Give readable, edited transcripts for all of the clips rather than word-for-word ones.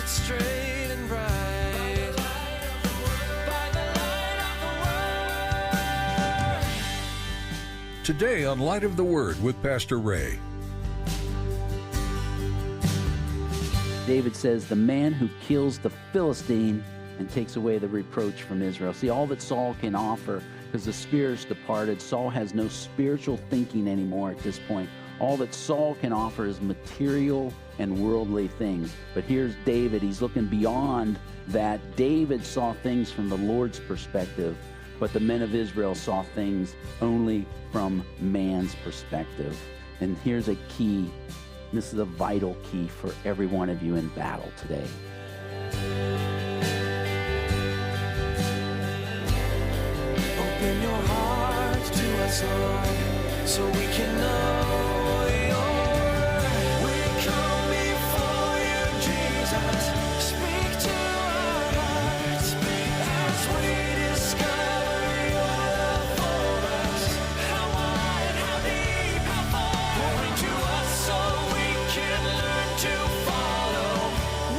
that's straight and bright. By the light of the word. Today on Light of the Word with Pastor Ray. David says, the man who kills the Philistine and takes away the reproach from Israel. See, all that Saul can offer, because the spirit's departed, Saul has no spiritual thinking anymore at this point. All that Saul can offer is material and worldly things. But here's David. He's looking beyond that. David saw things from the Lord's perspective, but the men of Israel saw things only from man's perspective. And here's a key. This is a vital key for every one of you in battle today. Open your heart to us, Lord, so we can know your word. We come before you, Jesus. Speak to our hearts as we discover your love for us. How wide, how deep, how far. Pour into us so we can learn to follow.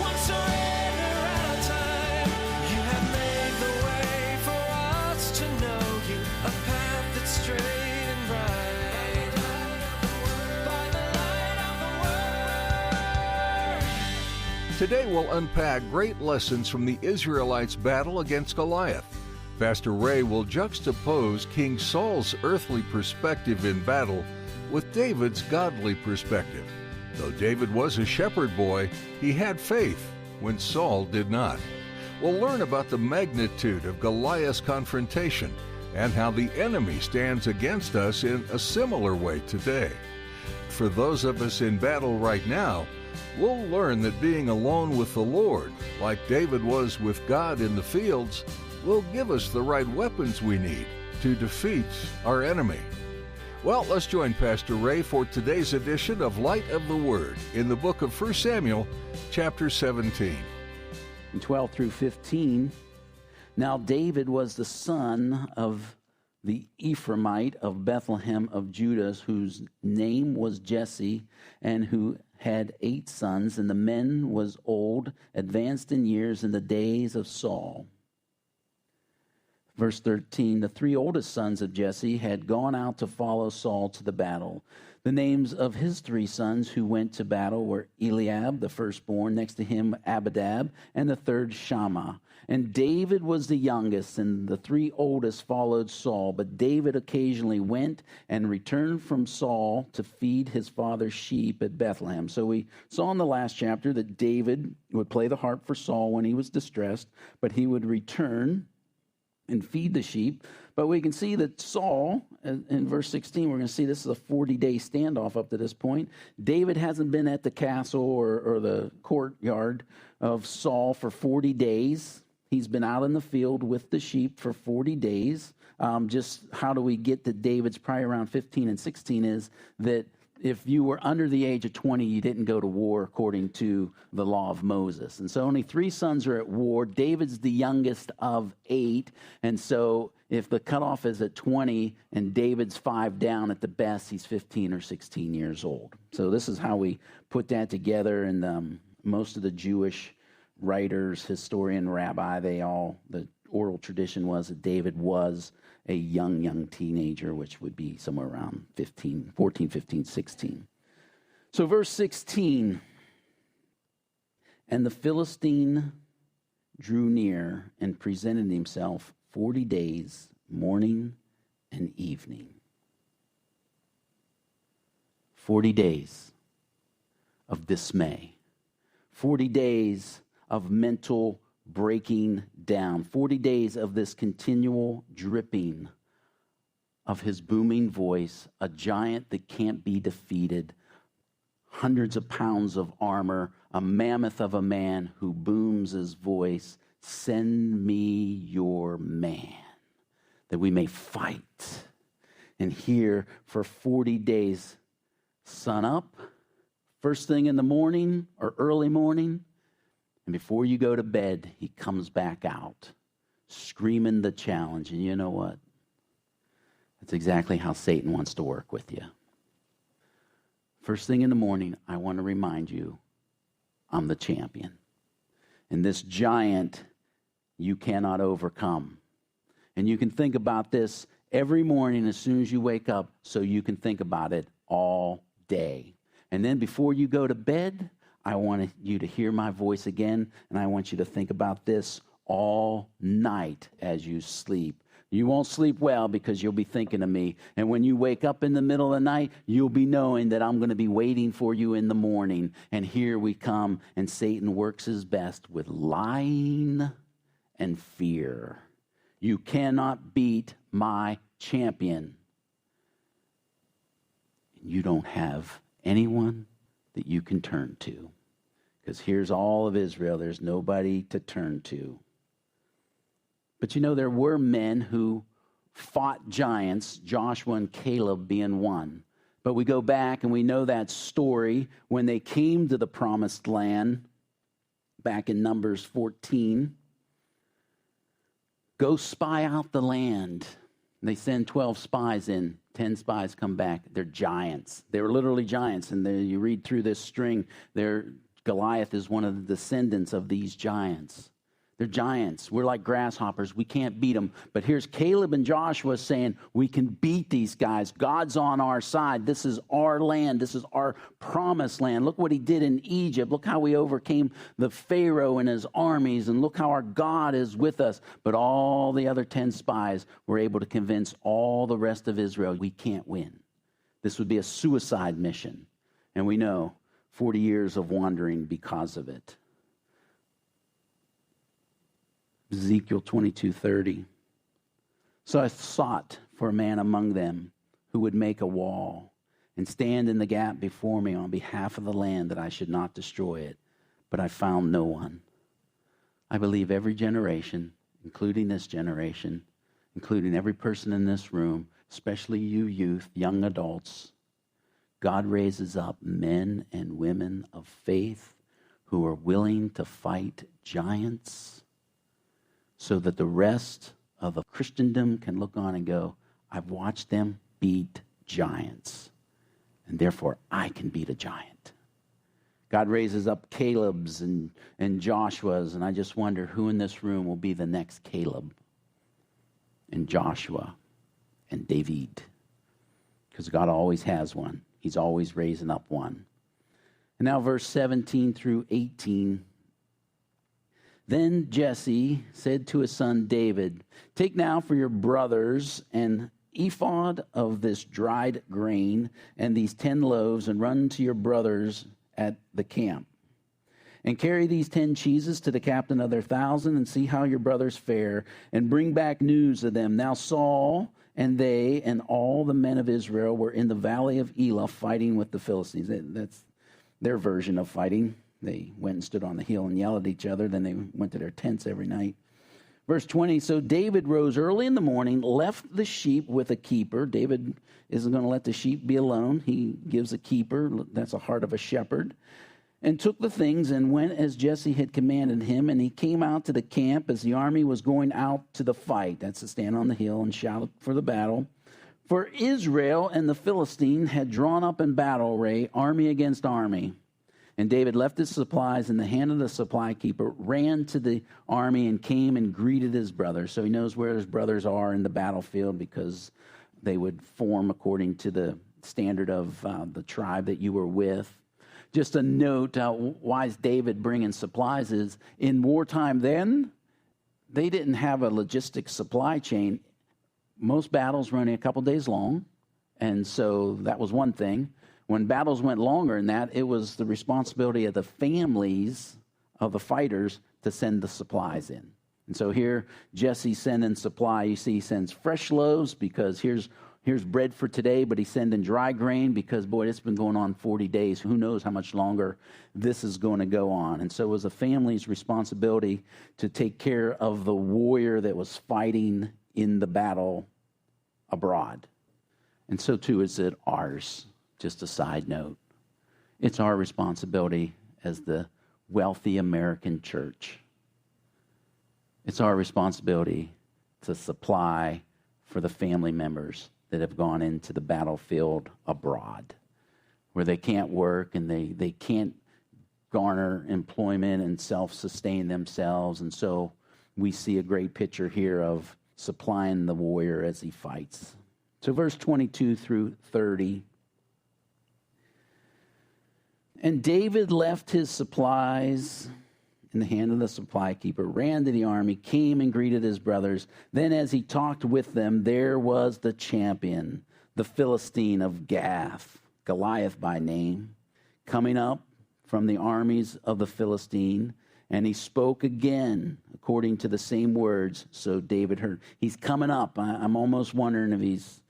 One surrender at a time. You have made the way for us to know you, a path that's straight and bright. By the light of the word. Today we'll unpack great lessons from the Israelites' battle against Goliath. Pastor Ray will juxtapose King Saul's earthly perspective in battle with David's godly perspective. Though David was a shepherd boy, he had faith when Saul did not. We'll learn about the magnitude of Goliath's confrontation and how the enemy stands against us in a similar way today. For those of us in battle right now, we'll learn that being alone with the Lord, like David was with God in the fields, will give us the right weapons we need to defeat our enemy. Well, let's join Pastor Ray for today's edition of Light of the Word in the book of 1 Samuel, chapter 17. In 12 through 15, now David was the son of the Ephraimite of Bethlehem of Judah, whose name was Jesse, and who had 8 sons, and the man was old, advanced in years in the days of Saul. Verse 13, the 3 oldest sons of Jesse had gone out to follow Saul to the battle. The names of his 3 sons who went to battle were Eliab, the firstborn, next to him Abinadab, and the third Shammah. And David was the youngest, and the 3 oldest followed Saul. But David occasionally went and returned from Saul to feed his father's sheep at Bethlehem. So we saw in the last chapter that David would play the harp for Saul when he was distressed, but he would return and feed the sheep. But we can see that Saul, in verse 16, we're going to see this is a 40-day standoff up to this point. David hasn't been at the castle or the courtyard of Saul for 40 days. He's been out in the field with the sheep for 40 days. Just how do we get to David's probably around 15 and 16 is that if you were under the age of 20, you didn't go to war according to the law of Moses. And so only 3 sons are at war. David's the youngest of 8. And so if the cutoff is at 20 and David's 5 down at the best, he's 15 or 16 years old. So this is how we put that together. And most of the Jewish writers, historian, rabbi, the oral tradition was that David was a young teenager, which would be somewhere around 14, 15, 16. So verse 16, and the Philistine drew near and presented himself 40 days, morning and evening. 40 days of dismay. 40 days of mental breaking down. 40 days of this continual dripping of his booming voice, a giant that can't be defeated, hundreds of pounds of armor, a mammoth of a man who booms his voice, send me your man, that we may fight. And here for 40 days, sun up, first thing in the morning or early morning, and before you go to bed, he comes back out, screaming the challenge. And you know what? That's exactly how Satan wants to work with you. First thing in the morning, I want to remind you, I'm the champion. And this giant you cannot overcome. And you can think about this every morning as soon as you wake up, so you can think about it all day. And then before you go to bed, I want you to hear my voice again, and I want you to think about this all night as you sleep. You won't sleep well because you'll be thinking of me. And when you wake up in the middle of the night, you'll be knowing that I'm going to be waiting for you in the morning. And here we come, and Satan works his best with lying and fear. You cannot beat my champion. You don't have anyone that you can turn to. Because here's all of Israel. There's nobody to turn to. But you know, there were men who fought giants, Joshua and Caleb being one. But we go back and we know that story when they came to the promised land, back in Numbers 14. Go spy out the land. They send 12 spies in. 10 spies come back. They're giants. They were literally giants. And you read through this string, Goliath is one of the descendants of these giants. They're giants. We're like grasshoppers. We can't beat them. But here's Caleb and Joshua saying, we can beat these guys. God's on our side. This is our land. This is our promised land. Look what he did in Egypt. Look how we overcame the Pharaoh and his armies. And look how our God is with us. But all the other 10 spies were able to convince all the rest of Israel, we can't win. This would be a suicide mission. And we know 40 years of wandering because of it. Ezekiel 22:30. So I sought for a man among them who would make a wall and stand in the gap before me on behalf of the land, that I should not destroy it. But I found no one. I believe every generation, including this generation, including every person in this room, especially you youth, young adults, God raises up men and women of faith who are willing to fight giants, so that the rest of the Christendom can look on and go, I've watched them beat giants, and therefore I can beat a giant. God raises up Caleb's and Joshua's, and I just wonder who in this room will be the next Caleb and Joshua and David. Because God always has one. He's always raising up one. And now verse 17 through 18. Then Jesse said to his son David, take now for your brothers an ephod of this dried grain and these 10 loaves, and run to your brothers at the camp. And carry these 10 cheeses to the captain of their 1,000, and see how your brothers fare, and bring back news of them. Now Saul and they and all the men of Israel were in the valley of Elah fighting with the Philistines. That's their version of fighting. They went and stood on the hill and yelled at each other. Then they went to their tents every night. Verse 20, so David rose early in the morning, left the sheep with a keeper. David isn't going to let the sheep be alone. He gives a keeper. That's the heart of a shepherd. And took the things and went as Jesse had commanded him. And he came out to the camp as the army was going out to the fight. That's to stand on the hill and shout for the battle. For Israel and the Philistine had drawn up in battle array, army against army. And David left his supplies in the hand of the supply keeper, ran to the army, and came and greeted his brothers. So he knows where his brothers are in the battlefield, because they would form according to the standard of the tribe that you were with. Just a note, why is David bringing supplies is, in wartime then, they didn't have a logistics supply chain. Most battles were only a couple days long, and so that was one thing. When battles went longer than that, it was the responsibility of the families of the fighters to send the supplies in. And so here, Jesse's sending supply. You see, he sends fresh loaves because here's bread for today, but he's sending dry grain because, boy, it's been going on 40 days. Who knows how much longer this is going to go on. And so it was a family's responsibility to take care of the warrior that was fighting in the battle abroad. And so, too, is it ours. Just a side note. It's our responsibility as the wealthy American church. It's our responsibility to supply for the family members that have gone into the battlefield abroad, where they can't work and they can't garner employment and self-sustain themselves. And so we see a great picture here of supplying the warrior as he fights. So verse 22 through 30. And David left his supplies in the hand of the supply keeper, ran to the army, came and greeted his brothers. Then as he talked with them, there was the champion, the Philistine of Gath, Goliath by name, coming up from the armies of the Philistine. And he spoke again according to the same words. So David heard. He's coming up. I'm almost wondering if he's,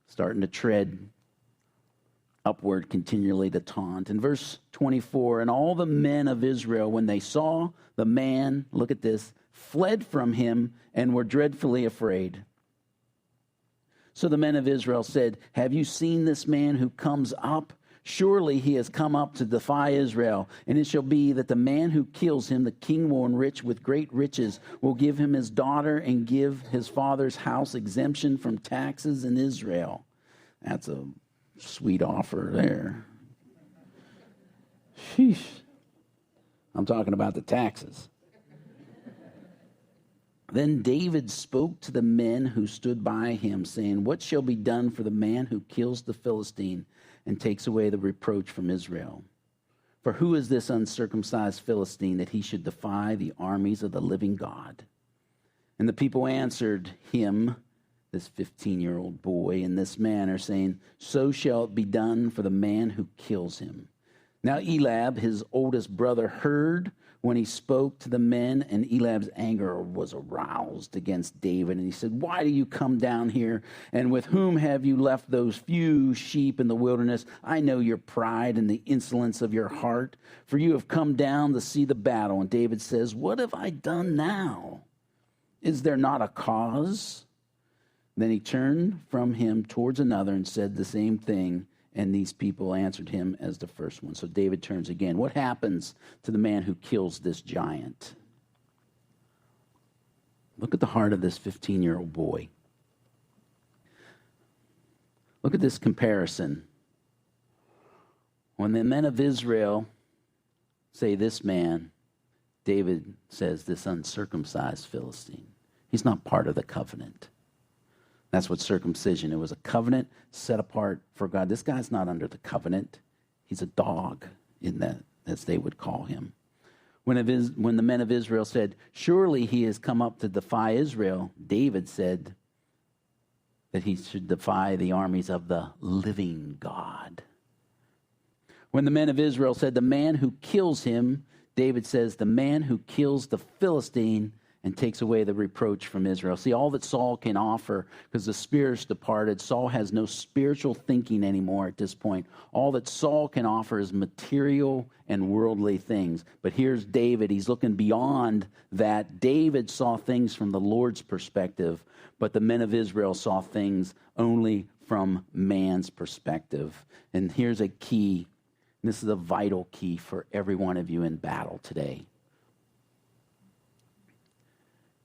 starting to tread upward continually to taunt. In verse 24, and all the men of Israel, when they saw the man, look at this, fled from him and were dreadfully afraid. So the men of Israel said, have you seen this man who comes up? Surely he has come up to defy Israel. And it shall be that the man who kills him, the king will enrich with great riches, will give him his daughter and give his father's house exemption from taxes in Israel. That's a sweet offer there. Sheesh. I'm talking about the taxes. Then David spoke to the men who stood by him, saying, what shall be done for the man who kills the Philistine and takes away the reproach from Israel? For who is this uncircumcised Philistine that he should defy the armies of the living God? And the people answered him, this 15-year-old boy, in this manner, saying, so shall it be done for the man who kills him. Now Eliab, his oldest brother, heard when he spoke to the men, and Eliab's anger was aroused against David. And he said, why do you come down here? And with whom have you left those few sheep in the wilderness? I know your pride and the insolence of your heart, for you have come down to see the battle. And David says, what have I done now? Is there not a cause? Then he turned from him towards another and said the same thing, and these people answered him as the first one. So David turns again. What happens to the man who kills this giant? Look at the heart of this 15-year-old boy. Look at this comparison. When the men of Israel say this man, David says this uncircumcised Philistine. He's not part of the covenant. That's what circumcision. It was a covenant set apart for God. This guy's not under the covenant. He's a dog, in that, as they would call him. When the men of Israel said, surely he has come up to defy Israel, David said that he should defy the armies of the living God. When the men of Israel said, the man who kills him, David says, the man who kills the Philistine and takes away the reproach from Israel. See, all that Saul can offer, because the Spirit's departed, Saul has no spiritual thinking anymore at this point. All that Saul can offer is material and worldly things. But here's David. He's looking beyond that. David saw things from the Lord's perspective, but the men of Israel saw things only from man's perspective. And here's a key. This is a vital key for every one of you in battle today.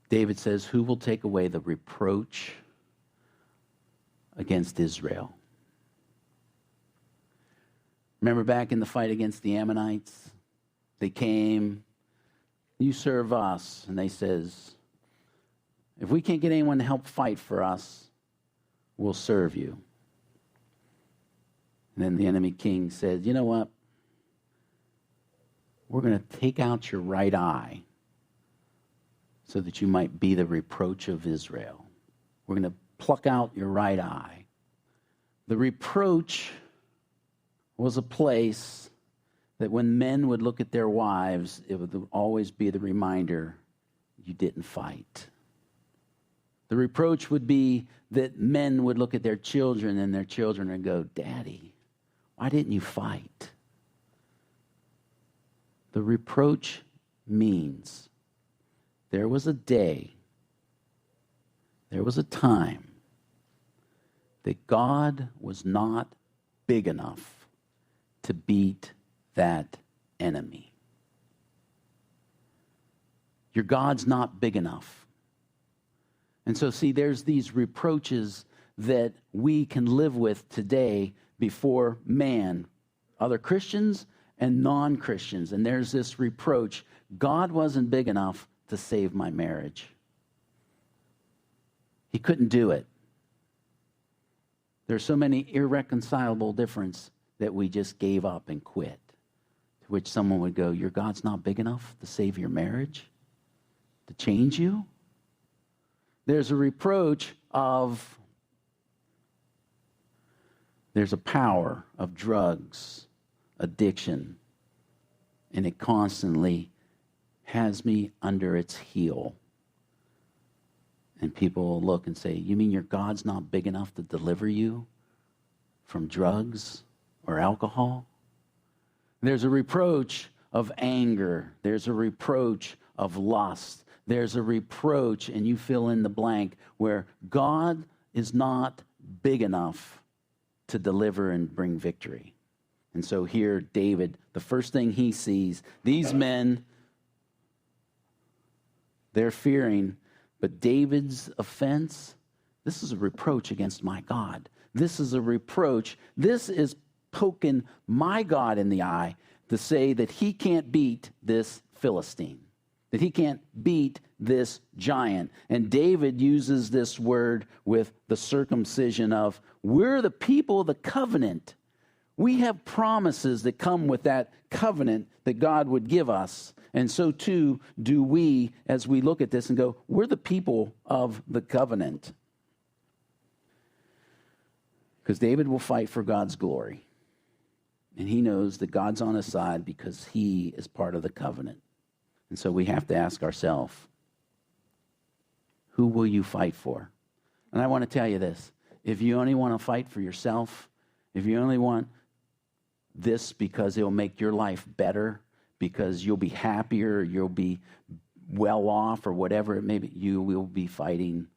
David says, who will take away the reproach against Israel? Remember back in the fight against the Ammonites? They came, you serve us. And they says, if we can't get anyone to help fight for us, we'll serve you. And then the enemy king said, you know what? We're going to take out your right eye, so that you might be the reproach of Israel. We're going to pluck out your right eye. The reproach was a place that when men would look at their wives, it would always be the reminder, you didn't fight. The reproach would be that men would look at their children and their children and go, Daddy, why didn't you fight? The reproach means there was a day, there was a time that God was not big enough to beat that enemy. Your God's not big enough. And so, see, there's these reproaches that we can live with today before man, other Christians and non-Christians. And there's this reproach. God wasn't big enough to save my marriage. He couldn't do it. There's so many irreconcilable differences that we just gave up and quit. To which someone would go, your God's not big enough to save your marriage? To change you? There's a reproach of, there's a power of drugs, addiction, and it constantly has me under its heel. And people will look and say, you mean your God's not big enough to deliver you from drugs or alcohol? There's a reproach of anger. There's a reproach of lust. There's a reproach, and you fill in the blank, where God is not big enough to deliver and bring victory. And so here, David, the first thing he sees, these men, they're fearing, but David's offense, this is a reproach against my God. This is a reproach. This is poking my God in the eye to say that he can't beat this Philistine, that he can't beat this giant. And David uses this word with the circumcision of, we're the people of the covenant. We have promises that come with that covenant that God would give us. And so too do we, as we look at this and go, we're the people of the covenant. Because David will fight for God's glory. And he knows that God's on his side because he is part of the covenant. And so we have to ask ourselves, who will you fight for? And I want to tell you this. If you only want to fight for yourself, if you only want this because it'll make your life better, because you'll be happier, you'll be well off, or whatever it may be, you will be fighting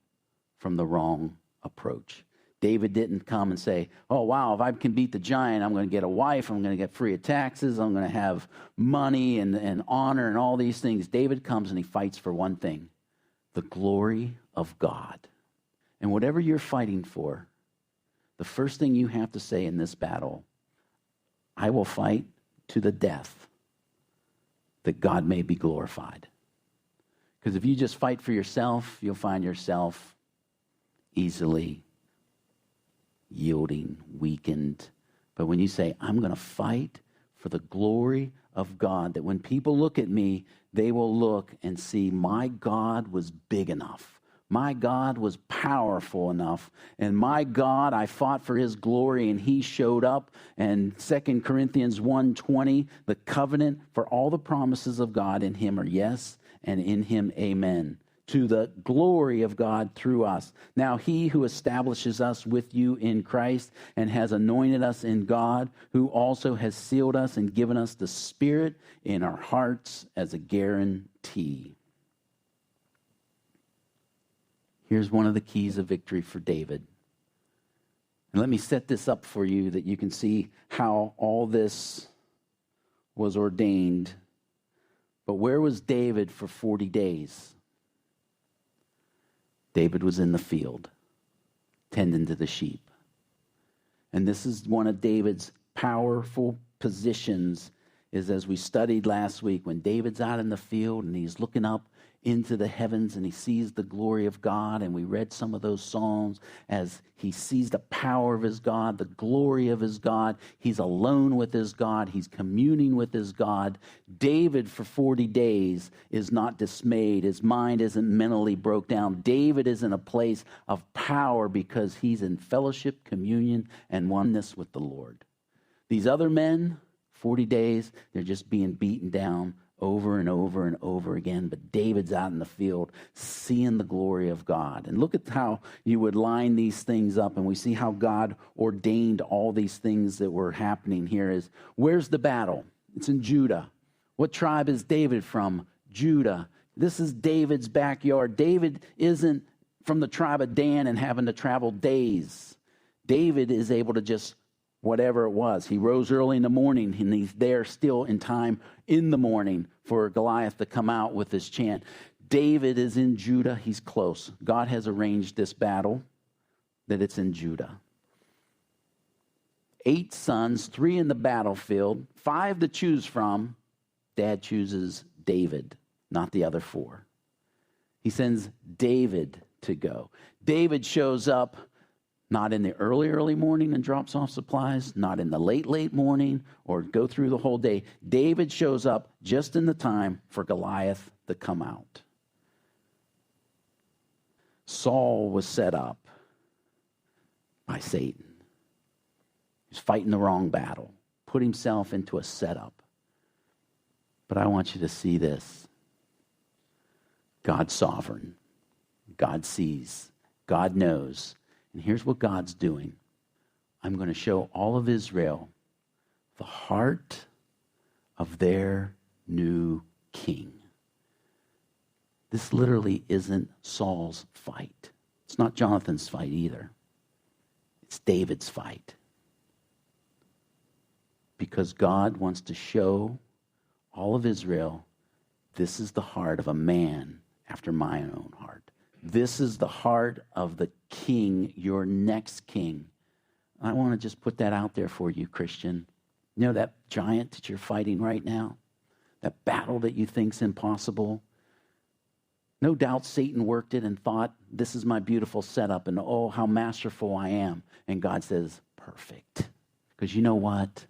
from the wrong approach. David didn't come and say, oh, wow, if I can beat the giant, I'm going to get a wife, I'm going to get free of taxes, I'm going to have money and honor and all these things. David comes and he fights for one thing, the glory of God. And whatever you're fighting for, the first thing you have to say in this battle, I will fight to the death that God may be glorified. Because if you just fight for yourself, you'll find yourself easily yielding, weakened. But when you say, I'm going to fight for the glory of God, that when people look at me, they will look and see my God was big enough. My God was powerful enough. And my God, I fought for his glory and he showed up. And 2 Corinthians 1:20, the covenant for all the promises of God in him are yes, and in him amen. To the glory of God through us. Now he who establishes us with you in Christ and has anointed us in God, who also has sealed us and given us the Spirit in our hearts as a guarantee. Here's one of the keys of victory for David. And let me set this up for you that you can see how all this was ordained. But where was David for 40 days? David was in the field, tending to the sheep. And this is one of David's powerful positions, is as we studied last week, when David's out in the field and he's looking up into the heavens and he sees the glory of God, and we read some of those Psalms as he sees the power of his God, the glory of his God. He's alone with his God. He's communing with his God. David for 40 days is not dismayed. His mind isn't mentally broke down. David is in a place of power because he's in fellowship, communion, and oneness with the Lord. These other men, 40 days, they're just being beaten down over and over and over again. But David's out in the field seeing the glory of God. And look at how you would line these things up. And we see how God ordained all these things that were happening here. Is where's the battle? It's in Judah. What tribe is David from? Judah. This is David's backyard. David isn't from the tribe of Dan and having to travel days. David is able to just whatever it was. He rose early in the morning and he's there still in time in the morning for Goliath to come out with his chant. David is in Judah. He's close. God has arranged this battle that it's in Judah. 8 sons, 3 in the battlefield, 5 to choose from. Dad chooses David, not the other 4. He sends David to go. David shows up not in the early morning and drops off supplies, not in the late morning or go through the whole day. David shows up just in the time for Goliath to come out. Saul was set up by Satan. He was fighting the wrong battle, put himself into a setup. But I want you to see this. God's sovereign. God sees. God knows. And here's what God's doing. I'm going to show all of Israel the heart of their new king. This literally isn't Saul's fight. It's not Jonathan's fight either. It's David's fight. Because God wants to show all of Israel, this is the heart of a man after my own heart. This is the heart of the king, your next king. I want to just put that out there for you, Christian. You know that giant that you're fighting right now? That battle that you think's impossible? No doubt Satan worked it and thought, this is my beautiful setup, and oh, how masterful I am. And God says, perfect. Because you know what?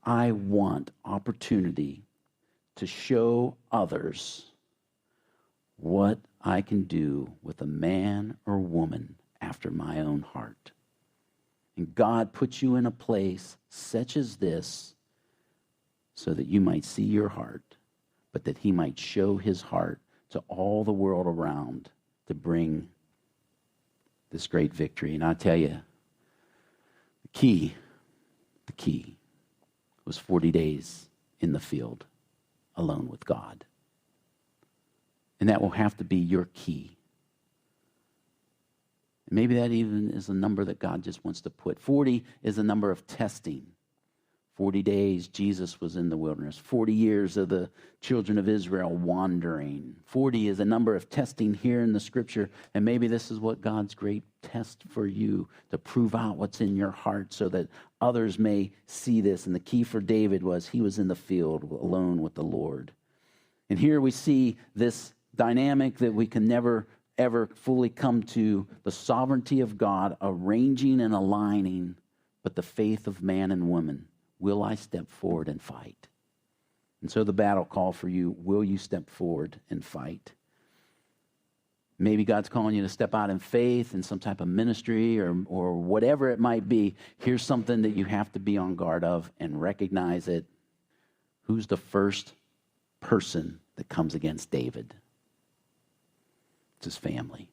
I want opportunity to show others what I can do with a man or woman after my own heart. And God puts you in a place such as this so that you might see your heart, but that he might show his heart to all the world around to bring this great victory. And I tell you, the key was 40 days in the field alone with God. And that will have to be your key. And maybe that even is a number that God just wants to put. 40 is a number of testing. 40 days Jesus was in the wilderness. 40 years of the children of Israel wandering. 40 is a number of testing here in the scripture. And maybe this is what God's great test for you, to prove out what's in your heart so that others may see this. And the key for David was he was in the field alone with the Lord. And here we see this dynamic that we can never, ever fully come to, the sovereignty of God arranging and aligning, but the faith of man and woman. Will I step forward and fight? And so the battle call for you, will you step forward and fight? Maybe God's calling you to step out in faith in some type of ministry or whatever it might be. Here's something that you have to be on guard of and recognize it. Who's the first person that comes against David? It's his family.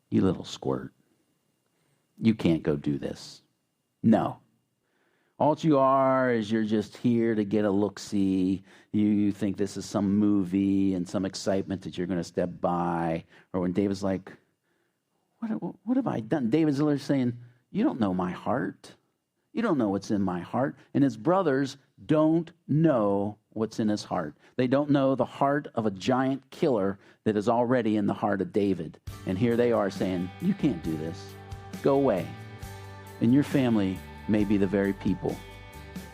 You little squirt. You can't go do this. No. All you are is you're just here to get a look-see. You think this is some movie and some excitement that you're going to step by. Or when David's like, what have I done? David's literally saying, you don't know my heart. You don't know what's in my heart. And his brothers don't know what's in his heart. They don't know the heart of a giant killer that is already in the heart of David. And here they are saying, you can't do this. Go away. And your family may be the very people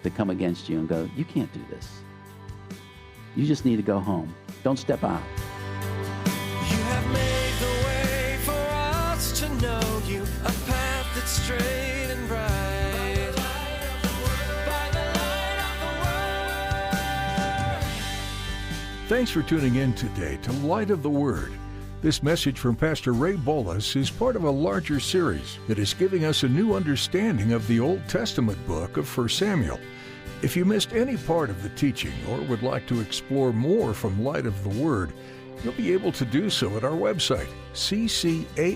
that come against you and go, you can't do this. You just need to go home. Don't step out. You have made the way for us to know you, a path that's straight and bright. By the light of the word. Thanks for tuning in today to Light of the Word. This message from Pastor Ray Bolus is part of a larger series that is giving us a new understanding of the Old Testament book of 1 Samuel. If you missed any part of the teaching or would like to explore more from Light of the Word, you'll be able to do so at our website, ccaac.org.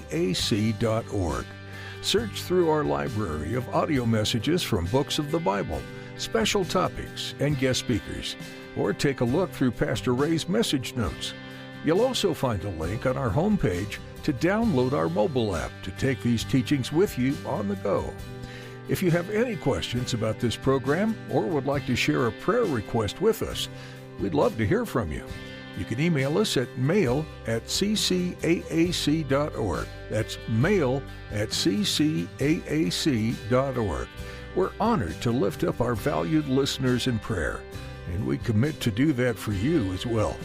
Search through our library of audio messages from books of the Bible, special topics, and guest speakers, or take a look through Pastor Ray's message notes. You'll also find a link on our homepage to download our mobile app to take these teachings with you on the go. If you have any questions about this program or would like to share a prayer request with us, we'd love to hear from you. You can email us at mail@ccaac.org. That's mail@ccaac.org. We're honored to lift up our valued listeners in prayer, and we commit to do that for you as well.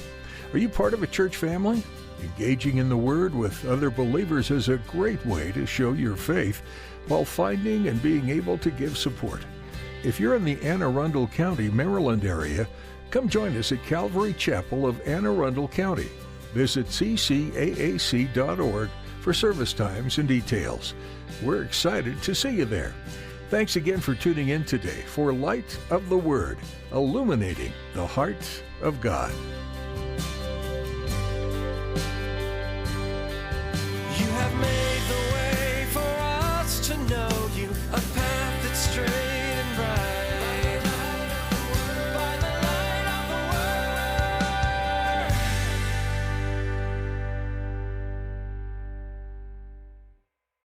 Are you part of a church family? Engaging in the Word with other believers is a great way to show your faith while finding and being able to give support. If you're in the Anne Arundel County, Maryland area, come join us at Calvary Chapel of Anne Arundel County. Visit ccaac.org for service times and details. We're excited to see you there. Thanks again for tuning in today for Light of the Word, illuminating the heart of God.